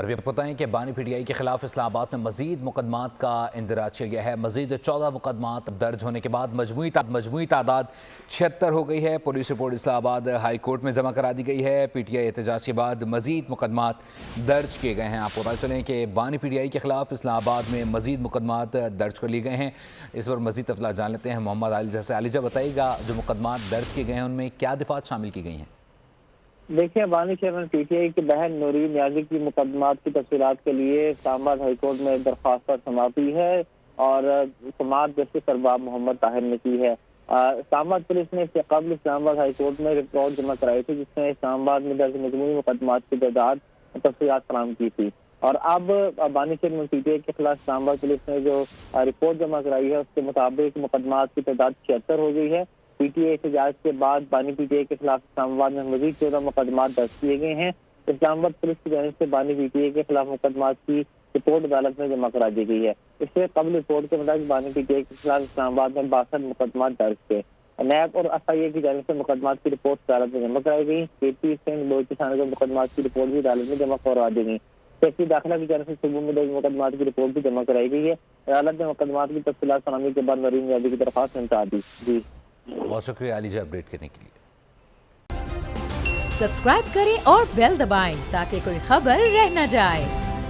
اور بھی بتائیں کہ بانی پی ٹی آئی کے خلاف اسلام آباد میں مزید مقدمات کا اندراج کیا گیا ہے۔ مزید 14 مقدمات درج ہونے کے بعد مجموعی تعداد 76 ہو گئی ہے۔ پولیس رپورٹ اسلام آباد ہائی کورٹ میں جمع کرا دی گئی ہے۔ پی ٹی آئی احتجاج کے بعد مزید مقدمات درج کیے گئے ہیں۔ آپ کو بتا چلیں کہ بانی پی ٹی آئی کے خلاف اسلام آباد میں مزید مقدمات درج کر لیے گئے ہیں۔ اس پر مزید تفصیلات جان لیتے ہیں محمد عالیجہ سے۔ عالیجہ بتائیے گا جو مقدمات درج کیے گئے ہیں ان میں کیا دفعات شامل کی گئی ہیں؟ دیکھیں، بانی چیئرمین پی ٹی آئی کی بہن نورین نیازی کی مقدمات کی تفصیلات کے لیے اسلام آباد ہائی کورٹ میں درخواست پر سماعت ہوئی ہے اور سماعت جسٹس ارباب محمد طاہر نے کی ہے۔ اسلام آباد پولیس نے اس سے قبل اسلام آباد ہائی کورٹ میں رپورٹ جمع کرائی تھی جس میں اسلام آباد میں درج مجموعی مقدمات کی تعداد تفصیلات فراہم کی تھی، اور اب بانی چیئرمین پی ٹی آئی کے خلاف اسلام آباد پولیس نے جو رپورٹ جمع کرائی ہے اس کے مطابق مقدمات کی تعداد 76 ہو گئی ہے۔ پی ٹی آئی احتجاج کے بعد بانی پی ٹی آئی کے خلاف اسلام آباد میں مزید 14 مقدمات درج کیے گئے ہیں۔ اسلام آباد پولیس کی جانب سے بانی پی ٹی آئی کے خلاف مقدمات کی رپورٹ عدالت میں جمع کرا دی گئی ہے۔ اس سے قبل رپورٹ کے مطابق بانی پی ٹی آئی کے خلاف اسلام آباد میں 62 مقدمات درج تھے۔ نیب اور ایف آئی اے کی جانب سے مقدمات کی رپورٹ عدالت میں جمع کرائی گئی۔ کے پی سنگھ بلوچی تھانے کے مقدمات کی رپورٹ بھی عدالت میں جمع کروا دی گئی۔ سیکٹری داخلہ کی جانب سے صوبوں میں درج مقدمات کی رپورٹ بھی جمع کرائی گئی ہے۔ عدالت نے مقدمات کی تفصیلات فراہمی کے بعد نورین نیازی کی درخواست سمجھا دی۔ بہت شکریہ عالیجہ اپڈیٹ کرنے کے لیے۔ سبسکرائب کریں اور بیل دبائیں تاکہ کوئی خبر رہ نہ جائے۔